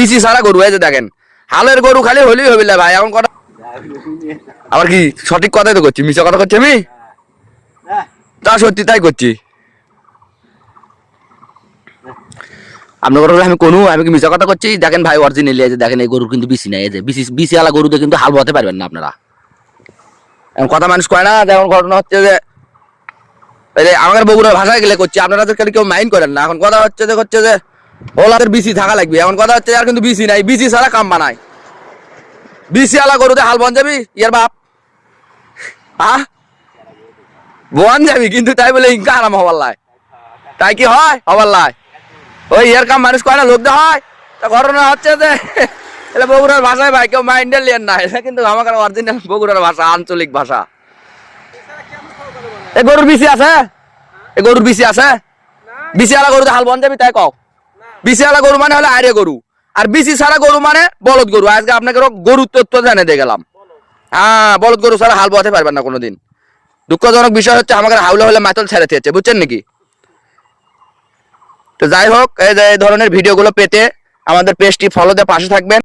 BC সারা গরু, এই যে দেখেন হালের গরু খালি হলেই হবে না ভাই। এখন কথা আবার কি সঠিক কথাই তো করছি, মিশা কথা করছি আমি? তা সত্যি তাই করছি। আপনার কথা আমি কোনো আমি কি মিশা কথা করছি? দেখেন ভাই অরিজিনালি এই যে দেখেন এই গরুর কিন্তু বিসি নাই, এই যে বিসি আলা গরুতে কিন্তু হাল বাতে পারবেন না আপনারা। এখন কথা মানুষ কয় না, যেমন ঘটনা হচ্ছে যে আমাদের বগুড়ার ভাষায় গেলে করছি, আপনারা তো কেউ মাইন্ড করেন না। এখন কথা হচ্ছে যে ওলাদের বিসি থাকা লাগবে। এখন কথা হচ্ছে আর কিন্তু বিসি নাই, বিসি ছাড়া কাম বানায়। বিসি আলা গরুতে হাল বন যাবি ইয়ার বাপ, হ্যাঁ বন যাবি কিন্তু তাই বলে ইনকা আরাম হবার লাই, তাই কি হয় হবার লাই? ওই ইয়ার কাম মানুষ কয় না, লোক দেওয়া হয়। তা ঘটনা হচ্ছে যে এটা বগুড়ার ভাষায় ভাই কেউ মাইন্ডের লিয়েন না, এটা কিন্তু আমার অরিজিনাল বগুড়ার ভাষা, আঞ্চলিক ভাষা। এ গরুর বিসি আছে, এ গরুর বিসি আছে? বিসি আলা গরুতে হাল বন যাবি তাই কও? বিসি আলা গরু মানে হলো আরে গরু, আর বিসি ছাড়া গরু মানে বলদ গরু। আজকে আপনাকে গরুর তথ্য জানিয়ে দিয়ে গেলাম। হ্যাঁ, বলদ গরু ছাড়া হাল বোয়াতে পারবেন না কোনোদিন। দুঃখজনক বিষয় হচ্ছে আমাদের হাউলে হলে মাতল ছেড়ে দিয়েছে, বুঝছেন নাকি? তো যাই হোক, এই ধরনের ভিডিওগুলো পেতে আমাদের পেজটি ফলো দিয়ে পাশে থাকবেন।